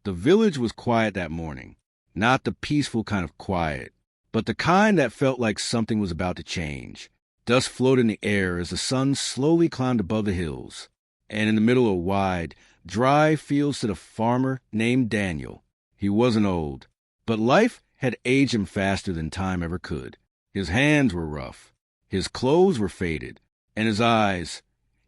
The village was quiet that morning, not the peaceful kind of quiet, but the kind that felt like something was about to change. Dust floated in the air as the sun slowly climbed above the hills, and in the middle of a wide, dry field stood a farmer named Daniel. He wasn't old, but life had aged him faster than time ever could. His hands were rough, his clothes were faded, and his eyes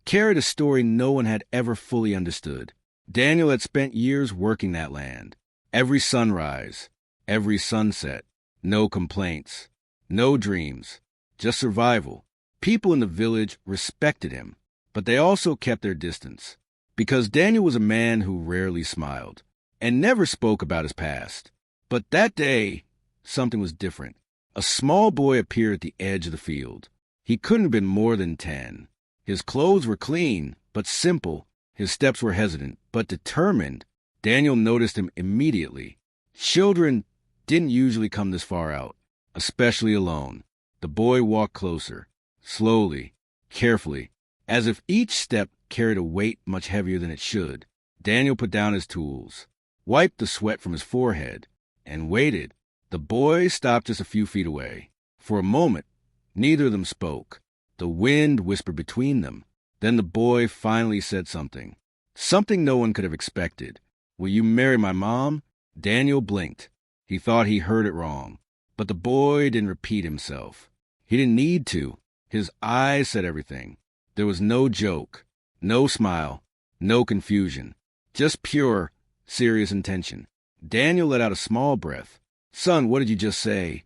carried a story no one had ever fully understood. Daniel had spent years working that land. Every sunrise, every sunset, no complaints, no dreams, just survival. People in the village respected him, but they also kept their distance, because Daniel was a man who rarely smiled and never spoke about his past. But that day, something was different. A small boy appeared at the edge of the field. He couldn't have been more than 10. His clothes were clean, but simple. His steps were hesitant, but determined. Daniel noticed him immediately. Children didn't usually come this far out, especially alone. The boy walked closer, slowly, carefully, as if each step carried a weight much heavier than it should. Daniel put down his tools, wiped the sweat from his forehead, and waited. The boy stopped just a few feet away. For a moment, neither of them spoke. The wind whispered between them. Then the boy finally said something. Something no one could have expected. "Will you marry my mom?" Daniel blinked. He thought he heard it wrong. But the boy didn't repeat himself. He didn't need to. His eyes said everything. There was no joke, no smile, no confusion. Just pure, serious intention. Daniel let out a small breath. "Son, what did you just say?"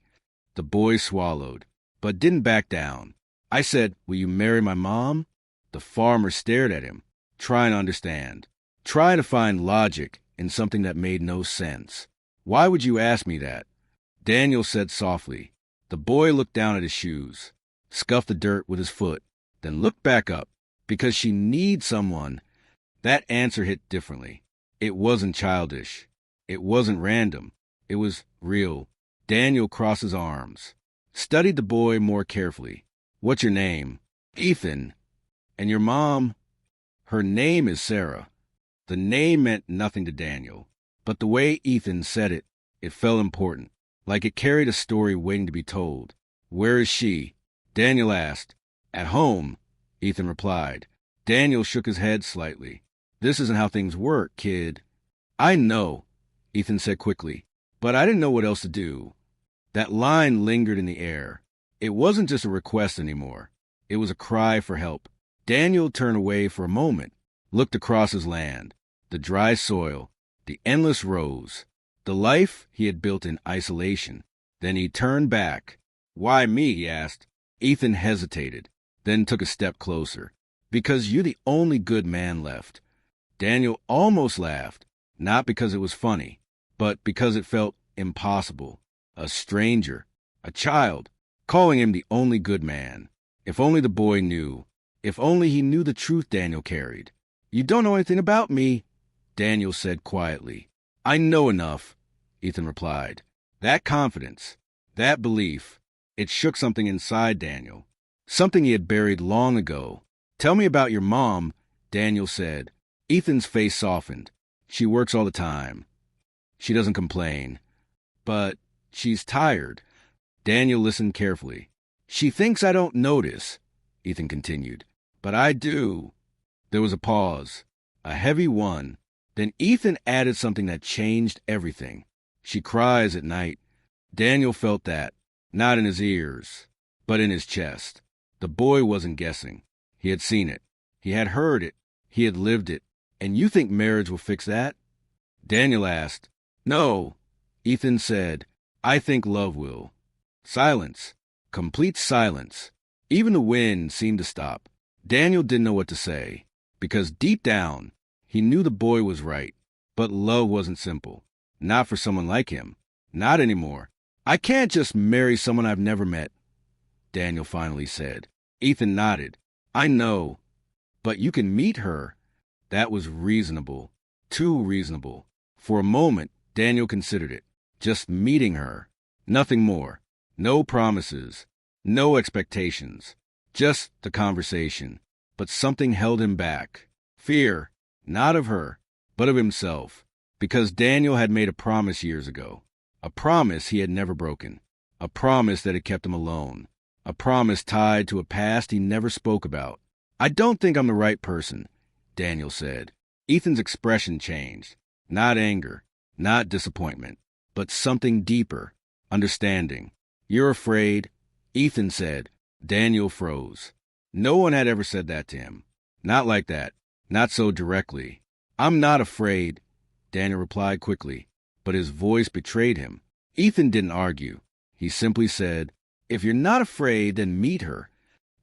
The boy swallowed, but didn't back down. "I said, will you marry my mom?" The farmer stared at him, trying to understand, trying to find logic in something that made no sense. "Why would you ask me that?" Daniel said softly. The boy looked down at his shoes, scuffed the dirt with his foot, then looked back up. "Because she needs someone." That answer hit differently. It wasn't childish. It wasn't random. It was real. Daniel crossed his arms, studied the boy more carefully. "What's your name?" "Ethan." "And your mom?" "Her name is Sarah." The name meant nothing to Daniel, but the way Ethan said it, it felt important, like it carried a story waiting to be told. "Where is she?" Daniel asked. "At home," Ethan replied. Daniel shook his head slightly. "This isn't how things work, kid." "I know," Ethan said quickly, "but I didn't know what else to do." That line lingered in the air. It wasn't just a request anymore. It was a cry for help. Daniel turned away for a moment, looked across his land, the dry soil, the endless rows, the life he had built in isolation. Then he turned back. "Why me?" he asked. Ethan hesitated, then took a step closer. "Because you're the only good man left." Daniel almost laughed, not because it was funny, but because it felt impossible. A stranger, a child, calling him the only good man. If only the boy knew. If only he knew the truth Daniel carried. "You don't know anything about me," Daniel said quietly. "I know enough," Ethan replied. That confidence, that belief, it shook something inside Daniel, something he had buried long ago. "Tell me about your mom," Daniel said. Ethan's face softened. "She works all the time. She doesn't complain. But she's tired." Daniel listened carefully. "She thinks I don't notice," Ethan continued. "But I do." There was a pause, a heavy one. Then Ethan added something that changed everything. "She cries at night." Daniel felt that, not in his ears, but in his chest. The boy wasn't guessing. He had seen it. He had heard it. He had lived it. "And you think marriage will fix that?" Daniel asked. "No," Ethan said. "I think love will." Silence. Complete silence. Even the wind seemed to stop. Daniel didn't know what to say, because deep down, he knew the boy was right. But love wasn't simple. Not for someone like him. Not anymore. "I can't just marry someone I've never met," Daniel finally said. Ethan nodded. "I know. But you can meet her." That was reasonable. Too reasonable. For a moment, Daniel considered it. Just meeting her. Nothing more. No promises. No expectations. Just the conversation. But something held him back. Fear. Not of her, but of himself. Because Daniel had made a promise years ago. A promise he had never broken. A promise that had kept him alone. A promise tied to a past he never spoke about. "I don't think I'm the right person," Daniel said. Ethan's expression changed. Not anger, not disappointment, but something deeper, understanding. "You're afraid," Ethan said. Daniel froze. No one had ever said that to him. Not like that. Not so directly. "I'm not afraid," Daniel replied quickly, but his voice betrayed him. Ethan didn't argue. He simply said, "If you're not afraid, then meet her."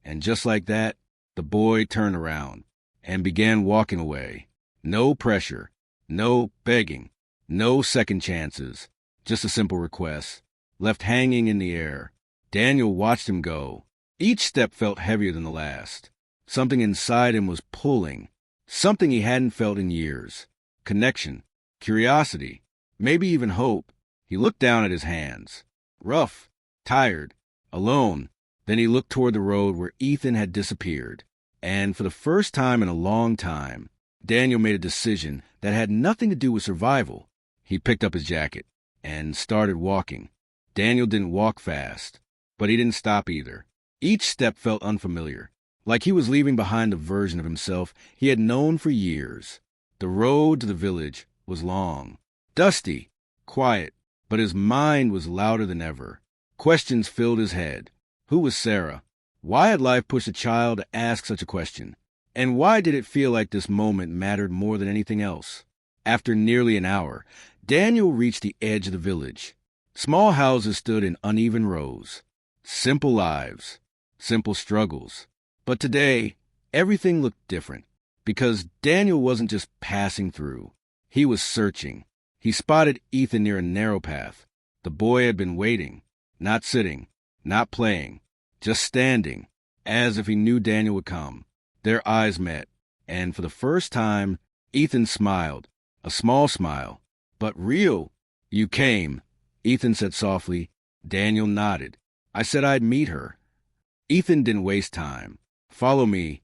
And just like that, the boy turned around and began walking away. No pressure, no begging, no second chances, just a simple request, left hanging in the air. Daniel watched him go. Each step felt heavier than the last. Something inside him was pulling, something he hadn't felt in years. Connection, curiosity, maybe even hope. He looked down at his hands. Rough, tired, alone. Then he looked toward the road where Ethan had disappeared. And for the first time in a long time, Daniel made a decision that had nothing to do with survival. He picked up his jacket and started walking. Daniel didn't walk fast, but he didn't stop either. Each step felt unfamiliar, like he was leaving behind a version of himself he had known for years. The road to the village was long, dusty, quiet, but his mind was louder than ever. Questions filled his head. Who was Sarah? Why had life pushed a child to ask such a question? And why did it feel like this moment mattered more than anything else? After nearly an hour, Daniel reached the edge of the village. Small houses stood in uneven rows. Simple lives, simple struggles. But today, everything looked different, because Daniel wasn't just passing through. He was searching. He spotted Ethan near a narrow path. The boy had been waiting, not sitting, not playing, just standing, as if he knew Daniel would come. Their eyes met, and for the first time, Ethan smiled, a small smile, but real. "You came," Ethan said softly. Daniel nodded. "I said I'd meet her." Ethan didn't waste time. "Follow me."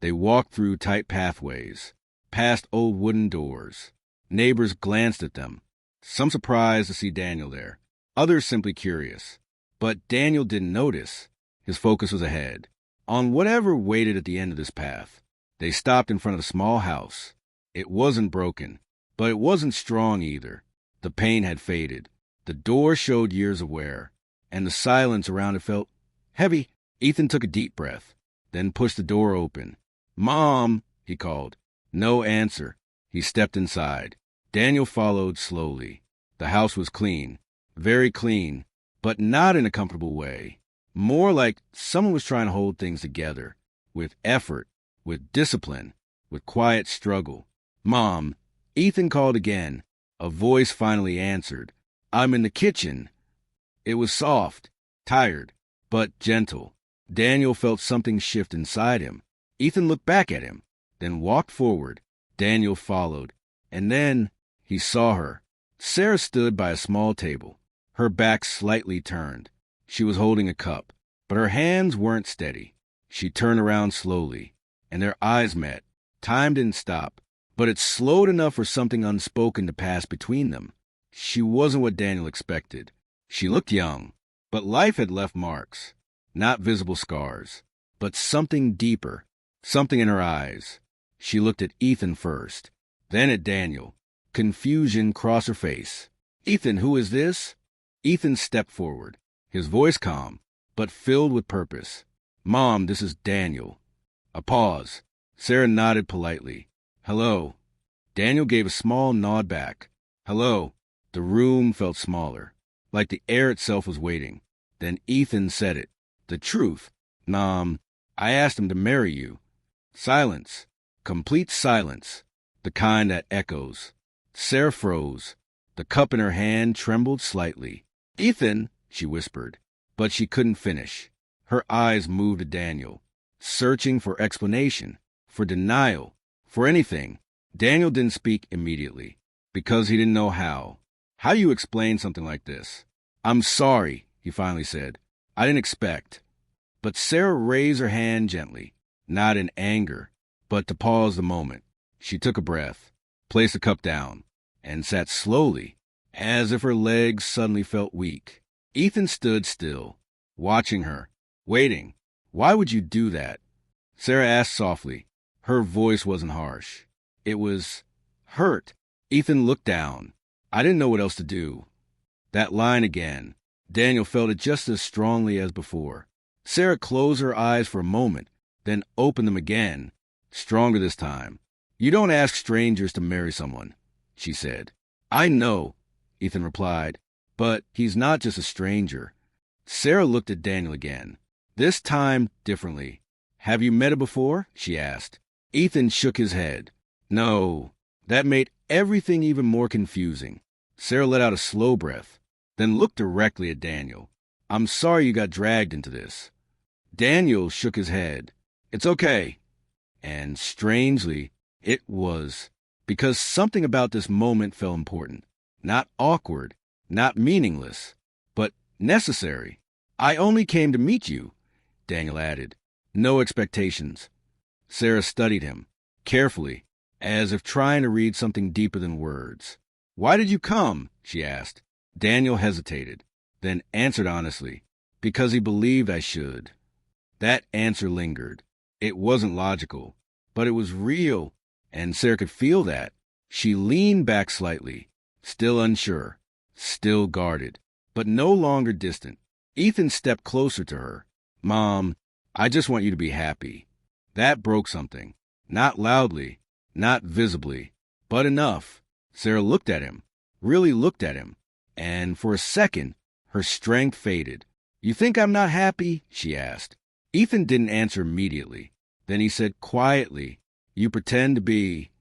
They walked through tight pathways, past old wooden doors. Neighbors glanced at them, some surprised to see Daniel there, others simply curious. But Daniel didn't notice. His focus was ahead, on whatever waited at the end of this path. They stopped in front of a small house. It wasn't broken, but it wasn't strong either. The paint had faded. The door showed years of wear, and the silence around it felt heavy. Ethan took a deep breath, then pushed the door open. "Mom," he called. No answer. He stepped inside. Daniel followed slowly. The house was clean, very clean, but not in a comfortable way. More like someone was trying to hold things together, with effort, with discipline, with quiet struggle. "Mom," Ethan called again. A voice finally answered. "I'm in the kitchen." It was soft, tired, but gentle. Daniel felt something shift inside him. Ethan looked back at him, then walked forward. Daniel followed, and then he saw her. Sarah stood by a small table, her back slightly turned. She was holding a cup, but her hands weren't steady. She turned around slowly, and their eyes met. Time didn't stop, but it slowed enough for something unspoken to pass between them. She wasn't what Daniel expected. She looked young, but life had left marks. Not visible scars, but something deeper, something in her eyes. She looked at Ethan first, then at Daniel. Confusion crossed her face. "Ethan, who is this?" Ethan stepped forward, his voice calm, but filled with purpose. "Mom, this is Daniel." A pause. Sarah nodded politely. "Hello." Daniel gave a small nod back. "Hello." The room felt smaller, like the air itself was waiting. Then Ethan said it. The truth. "Mom, I asked him to marry you." Silence. Complete silence. The kind that echoes. Sarah froze. The cup in her hand trembled slightly. "Ethan," she whispered, but she couldn't finish. Her eyes moved to Daniel, searching for explanation, for denial, for anything. Daniel didn't speak immediately, because he didn't know how. "How do you explain something like this?" "I'm sorry," he finally said. "I didn't expect." But Sarah raised her hand gently, not in anger, but to pause the moment. She took a breath, placed the cup down. and sat slowly, as if her legs suddenly felt weak. Ethan stood still, watching her, waiting. "Why would you do that?" Sarah asked softly. Her voice wasn't harsh. It was hurt. Ethan looked down. "I didn't know what else to do." That line again. Daniel felt it just as strongly as before. Sarah closed her eyes for a moment, then opened them again, stronger this time. "You don't ask strangers to marry someone," she said. "I know," Ethan replied, "but he's not just a stranger." Sarah looked at Daniel again, this time differently. "Have you met him before?" she asked. Ethan shook his head. "No." That made everything even more confusing. Sarah let out a slow breath, then looked directly at Daniel. "I'm sorry you got dragged into this." Daniel shook his head. "It's okay." And strangely, it was, because something about this moment felt important. Not awkward, not meaningless, but necessary. "I only came to meet you," Daniel added. "No expectations." Sarah studied him, carefully, as if trying to read something deeper than words. "Why did you come?" she asked. Daniel hesitated, then answered honestly, "Because he believed I should." That answer lingered. It wasn't logical, but it was real, and Sarah could feel that. She leaned back slightly, still unsure, still guarded, but no longer distant. Ethan stepped closer to her. "Mom, I just want you to be happy." That broke something. Not loudly, not visibly, but enough. Sarah looked at him, really looked at him, and for a second, her strength faded. "You think I'm not happy?" she asked. Ethan didn't answer immediately. Then he said quietly, "You pretend to be."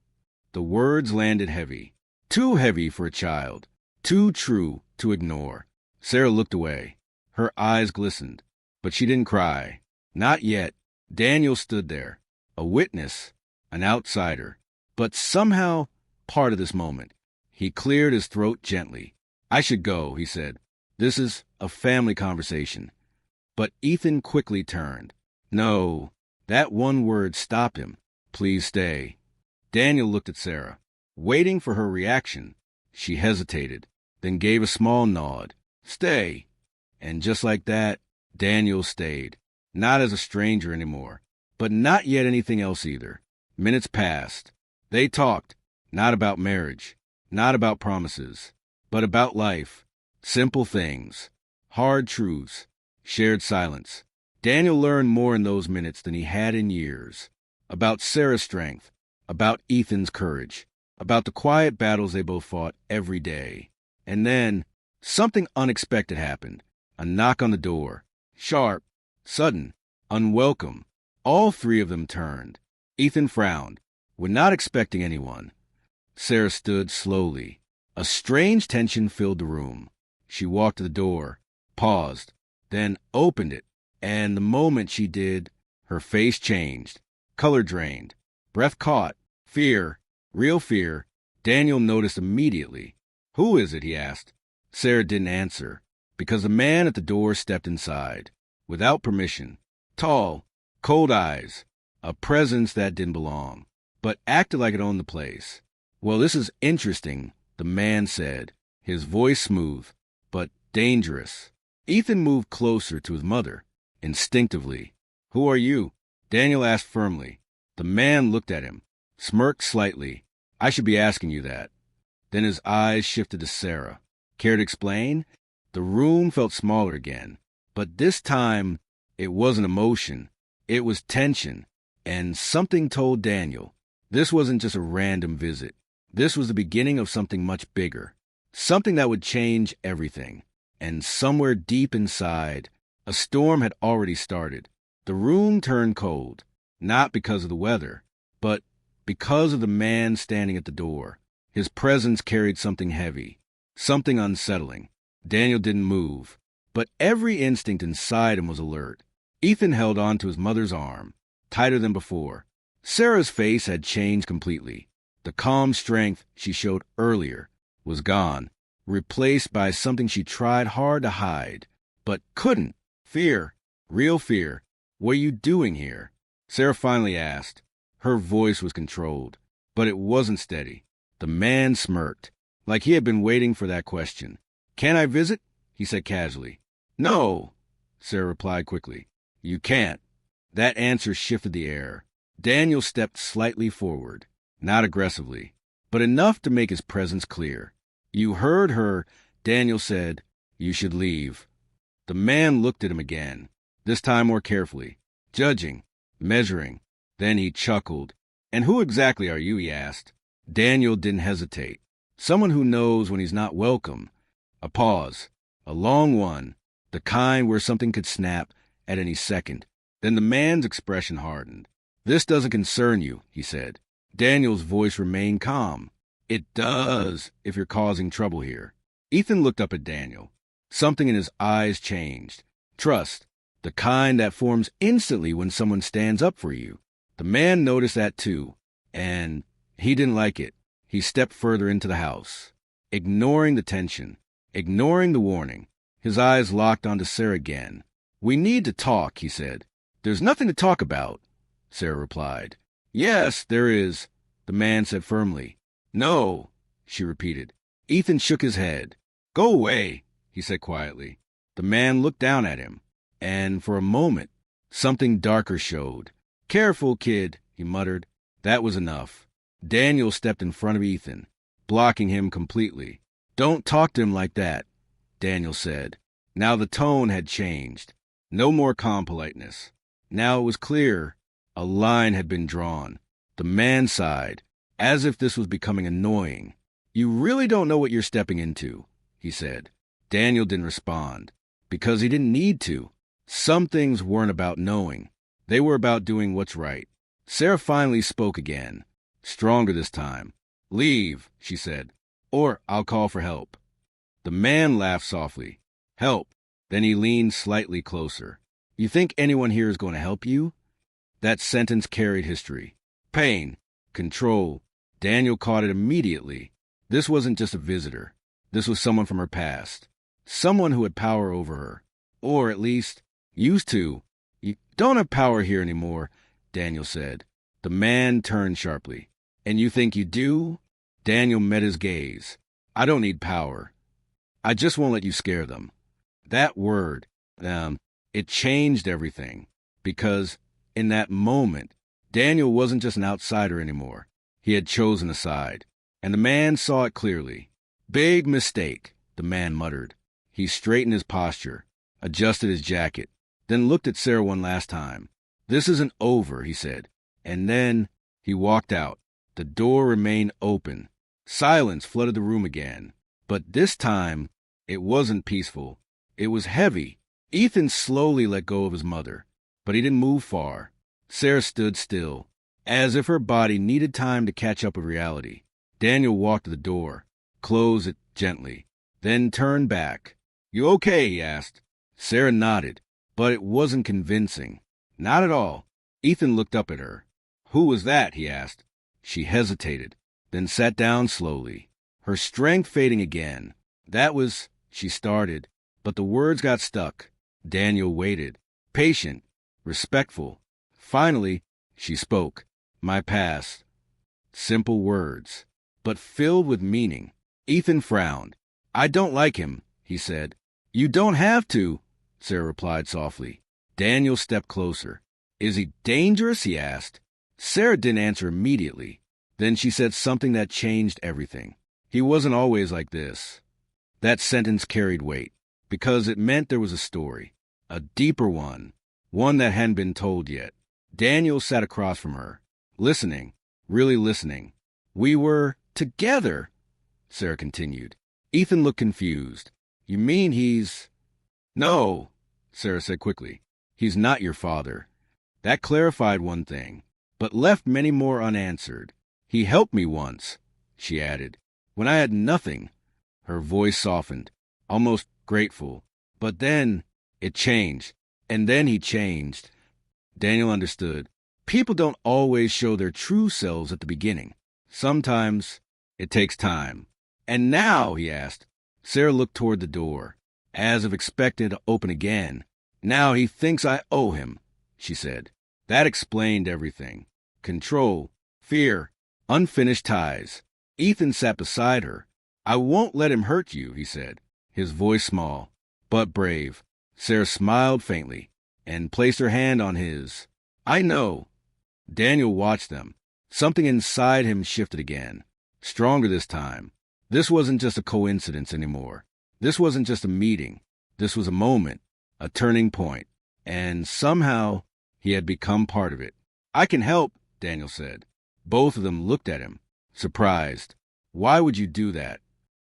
The words landed heavy. Too heavy for a child. Too true to ignore. Sarah looked away. Her eyes glistened, but she didn't cry. Not yet. Daniel stood there, a witness, an outsider, but somehow part of this moment. He cleared his throat gently. "I should go," he said. "This is a family conversation." But Ethan quickly turned. "No." That one word stopped him. "Please stay." Daniel looked at Sarah, waiting for her reaction. She hesitated, then gave a small nod. "Stay." And just like that, Daniel stayed. Not as a stranger anymore, but not yet anything else either. Minutes passed. They talked, not about marriage, not about promises, but about life. Simple things, hard truths, shared silence. Daniel learned more in those minutes than he had in years. About Sarah's strength, about Ethan's courage, about the quiet battles they both fought every day. And then, something unexpected happened. A knock on the door. Sharp, sudden, unwelcome. All three of them turned. Ethan frowned. "We're not expecting anyone." Sarah stood slowly. A strange tension filled the room. She walked to the door, paused, then opened it, and the moment she did, her face changed. Color drained. Breath caught. Fear. Real fear. Daniel noticed immediately. "Who is it?" he asked. Sarah didn't answer, because the man at the door stepped inside, without permission. Tall, cold eyes, a presence that didn't belong, but acted like it owned the place. "Well, this is interesting," the man said, his voice smooth, but dangerous. Ethan moved closer to his mother, instinctively. "Who are you?" Daniel asked firmly. The man looked at him, smirked slightly. "I should be asking you that." Then his eyes shifted to Sarah. "Care to explain?" The room felt smaller again, but this time it wasn't emotion. It was tension, and something told Daniel this wasn't just a random visit. This was the beginning of something much bigger, something that would change everything. And somewhere deep inside, a storm had already started. The room turned cold, not because of the weather, but because of the man standing at the door. His presence carried something heavy, something unsettling. Daniel didn't move, but every instinct inside him was alert. Ethan held on to his mother's arm, tighter than before. Sarah's face had changed completely. The calm strength she showed earlier was gone, replaced by something she tried hard to hide, but couldn't. Fear, real fear. "What are you doing here?" Sarah finally asked. Her voice was controlled, but it wasn't steady. The man smirked. like he had been waiting for that question. "Can I visit?" he said casually. "No," Sarah replied quickly. "You can't." That answer shifted the air. Daniel stepped slightly forward, not aggressively, but enough to make his presence clear. "You heard her," Daniel said. "You should leave." The man looked at him again, this time more carefully, judging, measuring. Then he chuckled. "And who exactly are you?" he asked. Daniel didn't hesitate. "Someone who knows when he's not welcome." A pause, a long one, the kind where something could snap at any second. Then the man's expression hardened. "This doesn't concern you," he said. Daniel's voice remained calm. "It does, if you're causing trouble here." Ethan looked up at Daniel. Something in his eyes changed. Trust, the kind that forms instantly when someone stands up for you. The man noticed that too, and he didn't like it. He stepped further into the house, ignoring the tension, ignoring the warning. His eyes locked onto Sarah again. "We need to talk," he said. "There's nothing to talk about," Sarah replied. "Yes, there is," the man said firmly. "No," she repeated. Ethan shook his head. "Go away," he said quietly. The man looked down at him, and for a moment, something darker showed. "Careful, kid," he muttered. That was enough. Daniel stepped in front of Ethan, blocking him completely. "Don't talk to him like that," Daniel said. Now the tone had changed. No more calm politeness. Now it was clear. A line had been drawn. The man sighed, as if this was becoming annoying. "You really don't know what you're stepping into," he said. Daniel didn't respond, because he didn't need to. Some things weren't about knowing. They were about doing what's right. Sarah finally spoke again, stronger this time. "Leave," she said, "or I'll call for help." The man laughed softly. "Help." Then he leaned slightly closer. "You think anyone here is going to help you?" That sentence carried history. Pain. Control. Daniel caught it immediately. This wasn't just a visitor. This was someone from her past. Someone who had power over her. Or, at least, used to. "You don't have power here anymore," Daniel said. The man turned sharply. "And you think you do?" Daniel met his gaze. "I don't need power. I just won't let you scare them." That word, it changed everything. Because in that moment, Daniel wasn't just an outsider anymore. He had chosen a side. And the man saw it clearly. "Big mistake," the man muttered. He straightened his posture, adjusted his jacket, then looked at Sarah one last time. "This isn't over," he said. And then he walked out. The door remained open. Silence flooded the room again. But this time, it wasn't peaceful. It was heavy. Ethan slowly let go of his mother, but he didn't move far. Sarah stood still, as if her body needed time to catch up with reality. Daniel walked to the door, closed it gently, then turned back. "You okay?" he asked. Sarah nodded, but it wasn't convincing. Not at all. Ethan looked up at her. "Who was that?" he asked. She hesitated, then sat down slowly, her strength fading again. "That was," she started, but the words got stuck. Daniel waited, patient, respectful. Finally, she spoke. "My past." Simple words, but filled with meaning. Ethan frowned. "I don't like him," he said. "You don't have to," Sarah replied softly. Daniel stepped closer. "Is he dangerous?" he asked. Sarah didn't answer immediately. Then she said something that changed everything. "He wasn't always like this." That sentence carried weight, because it meant there was a story, a deeper one that hadn't been told yet. Daniel sat across from her, listening, really listening. "We were together," Sarah continued. Ethan looked confused. "You mean he's—" "No," Sarah said quickly. "He's not your father." That clarified one thing, but left many more unanswered. "He helped me once," she added, "when I had nothing." Her voice softened, almost grateful. "But then it changed. And then he changed." Daniel understood. People don't always show their true selves at the beginning. Sometimes it takes time. "And now?" he asked. Sarah looked toward the door, as if expecting it to open again. "Now he thinks I owe him," she said. That explained everything. Control, fear, unfinished ties. Ethan sat beside her, I won't let him hurt you, he said, his voice small, but brave. Sarah smiled faintly and placed her hand on his. I know. Daniel watched them. Something inside him shifted again, stronger this time. This wasn't just a coincidence anymore. This wasn't just a meeting. This was a moment, a turning point, and somehow he had become part of it. I can help, Daniel said. Both of them looked at him, surprised. Why would you do that?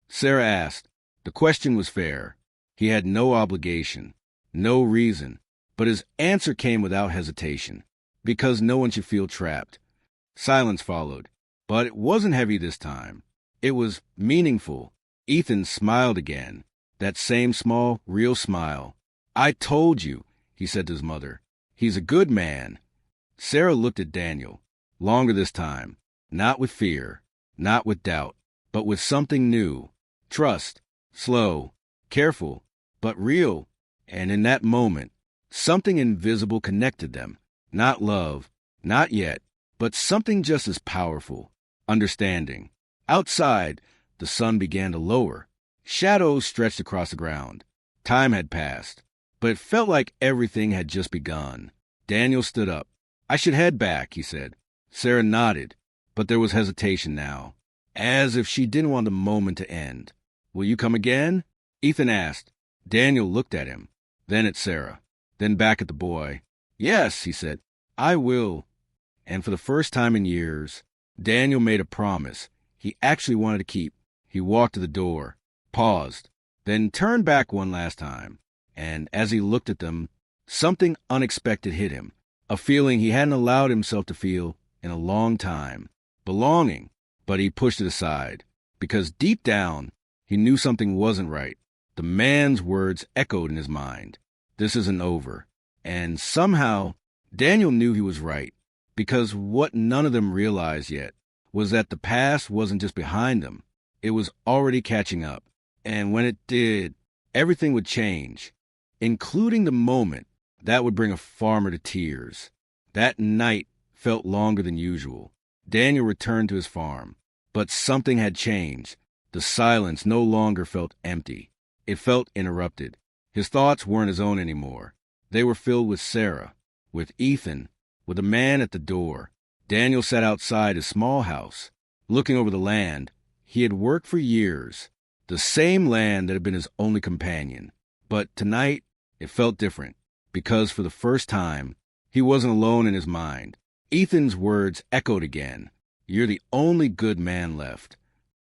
Sarah asked. The question was fair. He had no obligation, no reason, but his answer came without hesitation, because no one should feel trapped. Silence followed, but it wasn't heavy this time. It was meaningful. Ethan smiled again, that same small, real smile. I told you, he said to his mother. He's a good man. Sarah looked at Daniel, longer this time, not with fear, not with doubt, but with something new. Trust, slow, careful, but real. And in that moment, something invisible connected them. Not love, not yet, but something just as powerful. Understanding. Outside, the sun began to lower. Shadows stretched across the ground. Time had passed, but it felt like everything had just begun. Daniel stood up. I should head back, he said. Sarah nodded, but there was hesitation now, as if she didn't want the moment to end. Will you come again? Ethan asked. Daniel looked at him, then at Sarah, then back at the boy. Yes, he said, I will. And for the first time in years, Daniel made a promise he actually wanted to keep. He walked to the door, paused, then turned back one last time. And as he looked at them, something unexpected hit him, a feeling he hadn't allowed himself to feel in a long time. Belonging, but he pushed it aside, because deep down, he knew something wasn't right. The man's words echoed in his mind. This isn't over. And somehow, Daniel knew he was right, because what none of them realized yet was that the past wasn't just behind them. It was already catching up. And when it did, everything would change, including the moment that would bring a farmer to tears. That night felt longer than usual. Daniel returned to his farm, but something had changed. The silence no longer felt empty. It felt interrupted. His thoughts weren't his own anymore. They were filled with Sarah, with Ethan, with a man at the door. Daniel sat outside his small house, looking over the land he had worked for years, the same land that had been his only companion. But tonight, it felt different, because for the first time, he wasn't alone in his mind. Ethan's words echoed again. You're the only good man left.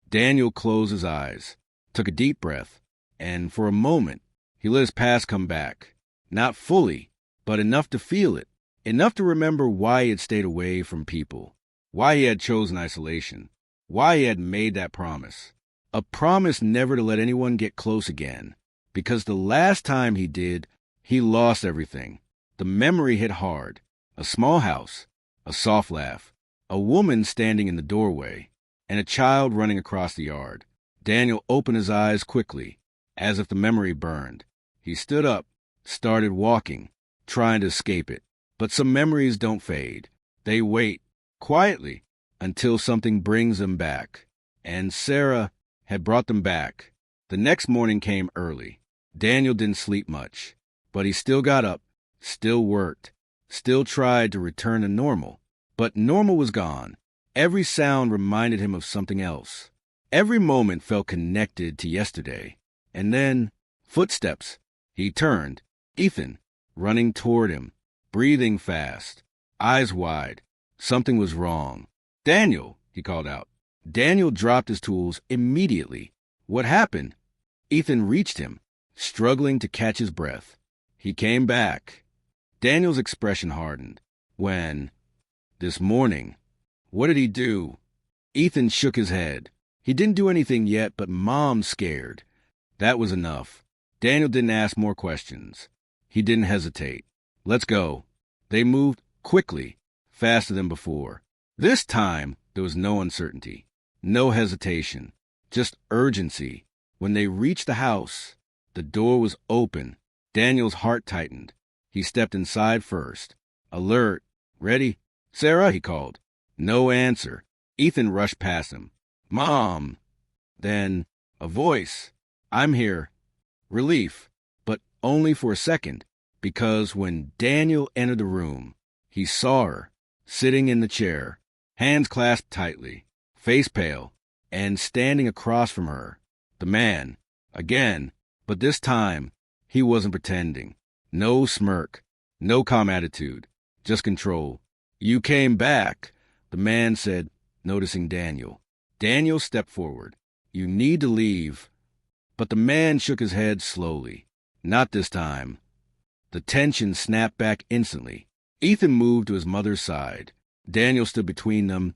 Daniel closed his eyes, took a deep breath, and for a moment, he let his past come back. Not fully, but enough to feel it. Enough to remember why he had stayed away from people, why he had chosen isolation, why he had made that promise. A promise never to let anyone get close again, because the last time he did, he lost everything. The memory hit hard. A small house, a soft laugh, a woman standing in the doorway, and a child running across the yard. Daniel opened his eyes quickly, as if the memory burned. He stood up, started walking, trying to escape it. But some memories don't fade. They wait, quietly, until something brings them back. And Sarah had brought them back. The next morning came early. Daniel didn't sleep much, but he still got up, still worked, still tried to return to normal. But normal was gone. Every sound reminded him of something else. Every moment felt connected to yesterday. And then, footsteps. He turned. Ethan, running toward him, breathing fast, eyes wide. Something was wrong. Daniel, he called out. Daniel dropped his tools immediately. What happened? Ethan reached him, struggling to catch his breath. He came back. Daniel's expression hardened. When? This morning. What did he do? Ethan shook his head. He didn't do anything yet, but Mom's scared. That was enough. Daniel didn't ask more questions. He didn't hesitate. Let's go. They moved quickly, faster than before. This time, there was no uncertainty, no hesitation, just urgency. When they reached the house, the door was open. Daniel's heart tightened. He stepped inside first. Alert. Ready? Sarah, he called. No answer. Ethan rushed past him. Mom! Then, A voice. I'm here. Relief, but only for a second, because when Daniel entered the room, he saw her, sitting in the chair, hands clasped tightly, face pale, and standing across from her. The man, again, but this time, he wasn't pretending. No smirk, no calm attitude, just control. You came back, the man said, noticing Daniel. Daniel stepped forward. You need to leave. But the man shook his head slowly. Not this time. The tension snapped back instantly. Ethan moved to his mother's side. Daniel stood between them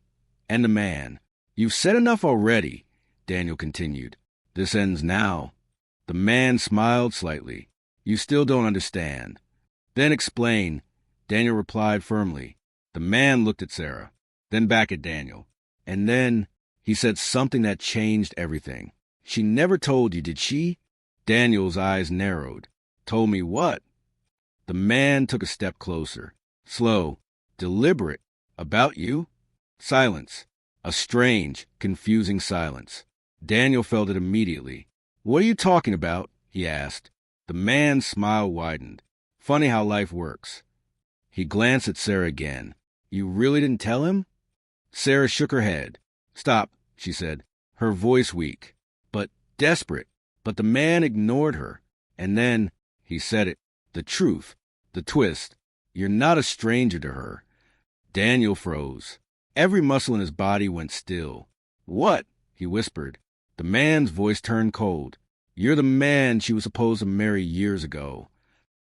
and the man. You've said enough already, Daniel continued. This ends now. The man smiled slightly. You still don't understand. Then explain, Daniel replied firmly. The man looked at Sarah, then back at Daniel. And then he said something that changed everything. She never told you, did she? Daniel's eyes narrowed. Told me what? The man took a step closer. Slow, deliberate. About you? Silence. A strange, confusing silence. Daniel felt it immediately. What are you talking about? He asked. The man's smile widened. Funny how life works. He glanced at Sarah again. You really didn't tell him? Sarah shook her head. Stop, she said, her voice weak, but desperate. But the man ignored her. And then he said it. The truth. The twist. You're not a stranger to her. Daniel froze. Every muscle in his body went still. What? He whispered. The man's voice turned cold. You're the man she was supposed to marry years ago.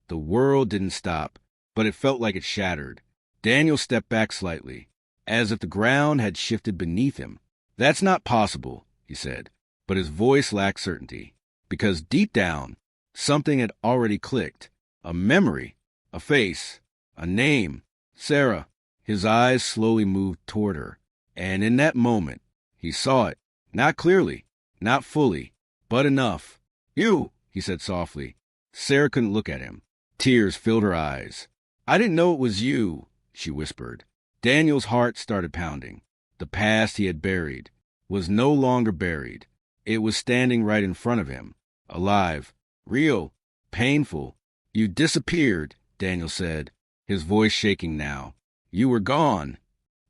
The world didn't stop, but it felt like it shattered. Daniel stepped back slightly, as if the ground had shifted beneath him. That's not possible, he said, but his voice lacked certainty, because deep down, something had already clicked. A memory, a face, a name. Sarah. His eyes slowly moved toward her, and in that moment, he saw it. Not clearly, not fully, but enough. You, he said softly. Sarah couldn't look at him. Tears filled her eyes. I didn't know it was you, she whispered. Daniel's heart started pounding. The past he had buried was no longer buried. It was standing right in front of him, alive, real, painful. You disappeared, Daniel said, his voice shaking now. You were gone.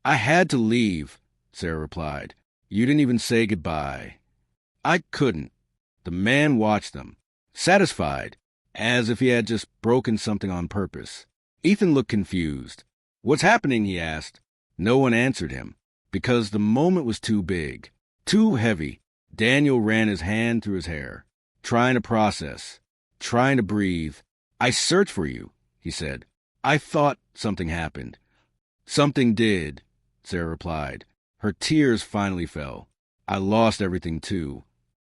I had to leave, Sarah replied. You didn't even say goodbye. I couldn't. The man watched them, satisfied, as if he had just broken something on purpose. Ethan looked confused. What's happening? He asked. No one answered him, because the moment was too big, too heavy. Daniel ran his hand through his hair, trying to process, trying to breathe. I searched for you, he said. I thought something happened. Something did, Sarah replied. Her tears finally fell. I lost everything too.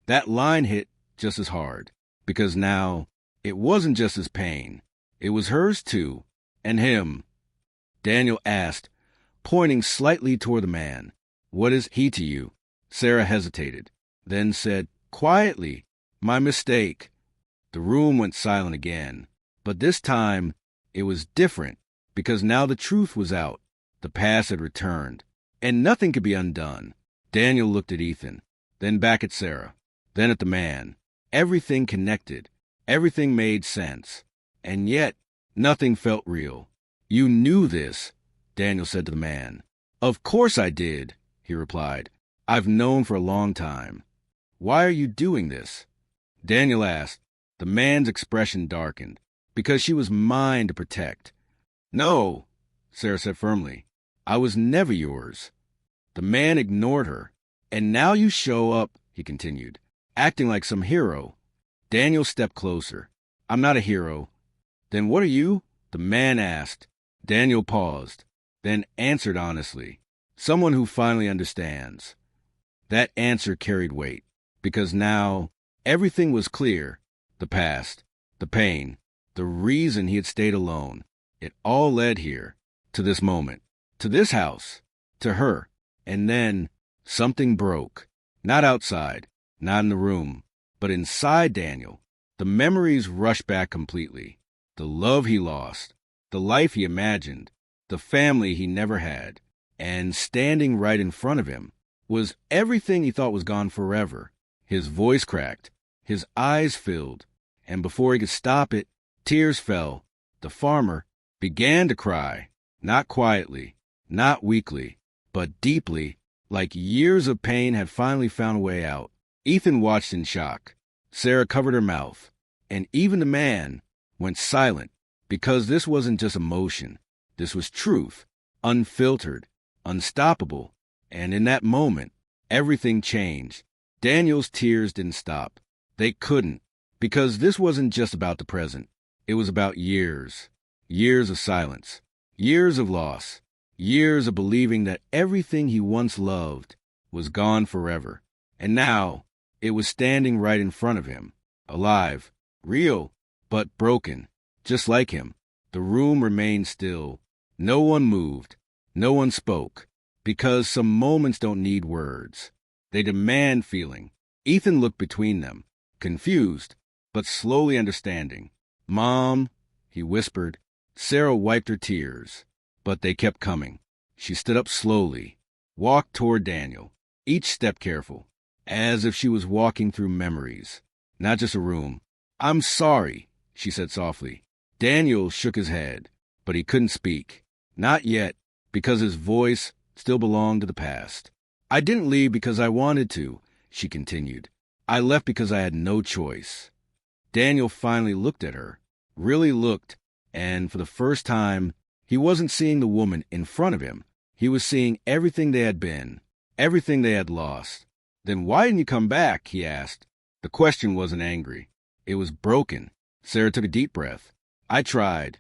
That line hit just as hard, because now it wasn't just his pain. It was hers too, and him. Daniel asked, pointing slightly toward the man. What is he to you? Sarah hesitated, then said, quietly, my mistake. The room went silent again, but this time it was different, because now the truth was out. The past had returned, and nothing could be undone. Daniel looked at Ethan, then back at Sarah, then at the man. Everything connected. Everything made sense. And yet, nothing felt real. You knew this, Daniel said to the man. Of course I did, he replied. I've known for a long time. Why are you doing this? Daniel asked. The man's expression darkened. Because she was mine to protect. No, Sarah said firmly. I was never yours. The man ignored her. And now you show up, he continued, acting like some hero. Daniel stepped closer. I'm not a hero. Then what are you? The man asked. Daniel paused, then answered honestly. Someone who finally understands. That answer carried weight, because now everything was clear. The past, the pain, the reason he had stayed alone. It all led here, to this moment, to this house, to her. And then something broke. Not outside, not in the room, but inside Daniel. The memories rushed back completely. The love he lost, the life he imagined, the family he never had. And standing right in front of him was everything he thought was gone forever. His voice cracked. His eyes filled. And before he could stop it, tears fell. The farmer began to cry, not quietly, not weakly, but deeply, like years of pain had finally found a way out. Ethan watched in shock. Sarah covered her mouth, and even the man went silent, because this wasn't just emotion. This was truth, unfiltered, unstoppable. And in that moment, everything changed. Daniel's tears didn't stop. They couldn't, because this wasn't just about the present. It was about years. Years of silence. Years of loss. Years of believing that everything he once loved was gone forever. And now, it was standing right in front of him. Alive. Real. But broken. Just like him. The room remained still. No one moved. No one spoke. Because some moments don't need words. They demand feeling. Ethan looked between them, confused, but slowly understanding. "Mom," he whispered. Sarah wiped her tears, but they kept coming. She stood up slowly, walked toward Daniel, each step careful, as if she was walking through memories, not just a room. "I'm sorry," she said softly. Daniel shook his head, but he couldn't speak. Not yet, because his voice still belonged to the past. "I didn't leave because I wanted to," she continued. "I left because I had no choice." Daniel finally looked at her, really looked, and for the first time, he wasn't seeing the woman in front of him. He was seeing everything they had been, everything they had lost. "Then why didn't you come back?" he asked. The question wasn't angry. It was broken. Sarah took a deep breath. "I tried."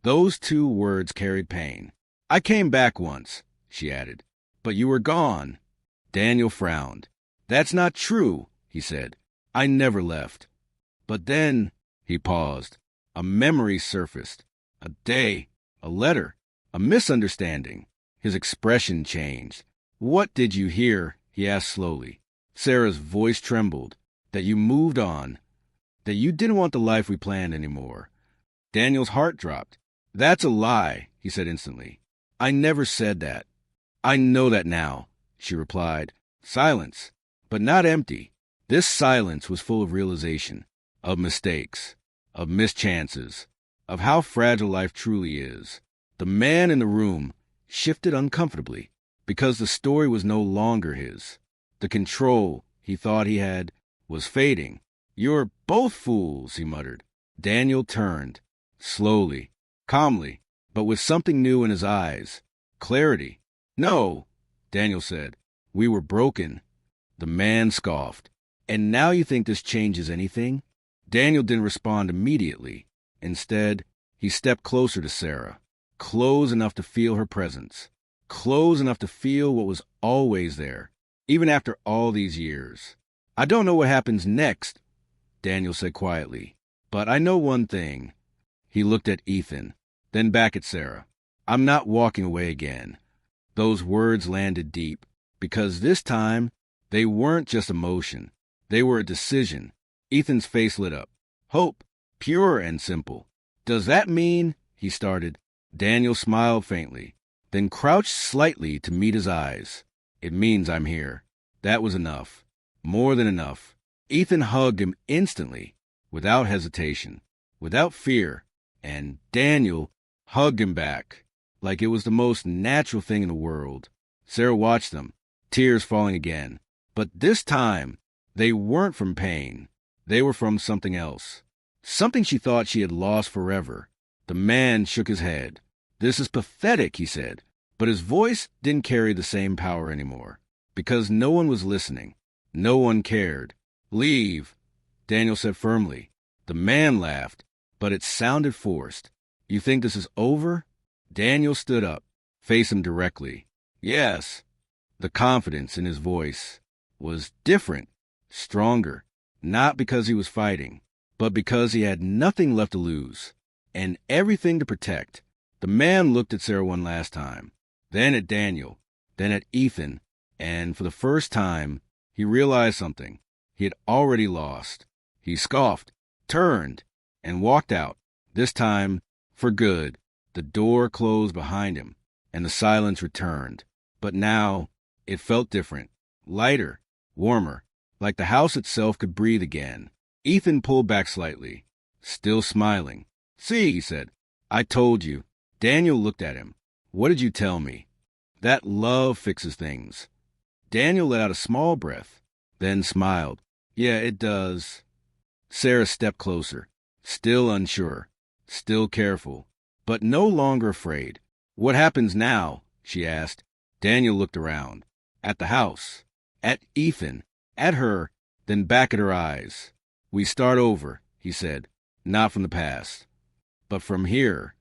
Those two words carried pain. "I came back once," she added. "But you were gone." Daniel frowned. "That's not true," he said. "I never left." But then, he paused. A memory surfaced. A day, a letter, a misunderstanding. His expression changed. "What did you hear?" he asked slowly. Sarah's voice trembled. "That you moved on. That you didn't want the life we planned anymore." Daniel's heart dropped. "That's a lie," he said instantly. "I never said that." "I know that now," she replied. Silence, but not empty. This silence was full of realization, of mistakes, of mischances, of how fragile life truly is. The man in the room shifted uncomfortably, because the story was no longer his. The control he thought he had was fading. "You're both fools," he muttered. Daniel turned, slowly, calmly, but with something new in his eyes. Clarity. "No," Daniel said. "We were broken." The man scoffed. "And now you think this changes anything?" Daniel didn't respond immediately. Instead, he stepped closer to Sarah, close enough to feel her presence, close enough to feel what was always there, even after all these years. "I don't know what happens next," Daniel said quietly, "but I know one thing." He looked at Ethan, then back at Sarah. "I'm not walking away again." Those words landed deep, because this time, they weren't just emotion. They were a decision. Ethan's face lit up. "Hope, pure and simple." "Does that mean—" he started. Daniel smiled faintly, then crouched slightly to meet his eyes. "It means I'm here." That was enough. More than enough. Ethan hugged him instantly, without hesitation, without fear, and Daniel hugged him back, like it was the most natural thing in the world. Sarah watched them, tears falling again. But this time, they weren't from pain. They were from something else. Something she thought she had lost forever. The man shook his head. "This is pathetic," he said. But his voice didn't carry the same power anymore, because no one was listening. No one cared. "Leave," Daniel said firmly. The man laughed, but it sounded forced. "You think this is over?" Daniel stood up, faced him directly. "Yes." The confidence in his voice was different, stronger, not because he was fighting, but because he had nothing left to lose and everything to protect. The man looked at Sarah one last time, then at Daniel, then at Ethan, and for the first time, he realized something he had already lost. He scoffed, turned, and walked out, this time for good. The door closed behind him, and the silence returned. But now, it felt different, lighter, warmer, like the house itself could breathe again. Ethan pulled back slightly, still smiling. "See," he said, "I told you." Daniel looked at him. "What did you tell me?" "That love fixes things." Daniel let out a small breath, then smiled. "Yeah, it does." Sarah stepped closer, still unsure, still careful, but no longer afraid. "What happens now?" she asked. Daniel looked around. At the house. At Ethan. At her, then back at her eyes. "We start over," he said. "Not from the past, but from here."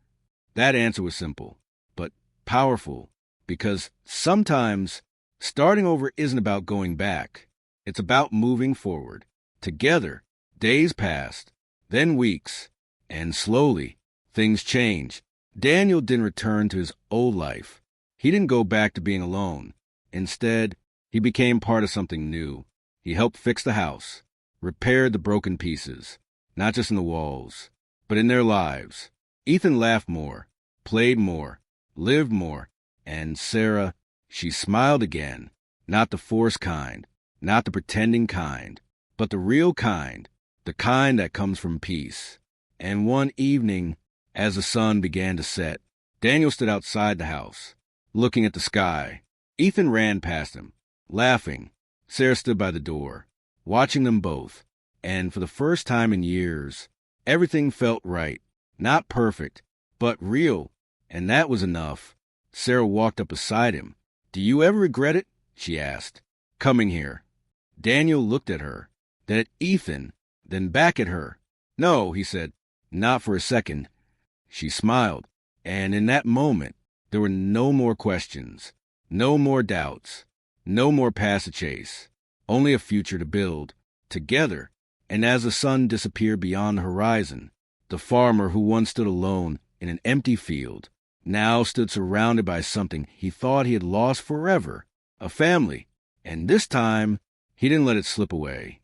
That answer was simple, but powerful, because sometimes starting over isn't about going back. It's about moving forward. Together, days passed, then weeks, and slowly, things changed. Daniel didn't return to his old life. He didn't go back to being alone. Instead, he became part of something new. He helped fix the house, repaired the broken pieces, not just in the walls, but in their lives. Ethan laughed more, played more, lived more, and Sarah, she smiled again, not the forced kind, not the pretending kind, but the real kind, the kind that comes from peace. And one evening, as the sun began to set, Daniel stood outside the house, looking at the sky. Ethan ran past him, laughing. Sarah stood by the door, watching them both, and for the first time in years, everything felt right. Not perfect, but real, and that was enough. Sarah walked up beside him. "Do you ever regret it?" she asked. "Coming here." Daniel looked at her, then at Ethan, then back at her. "No," he said, "not for a second." She smiled, and in that moment, there were no more questions, no more doubts, no more past to chase, only a future to build, together. And as the sun disappeared beyond the horizon, the farmer who once stood alone in an empty field now stood surrounded by something he thought he had lost forever, a family. And this time, he didn't let it slip away.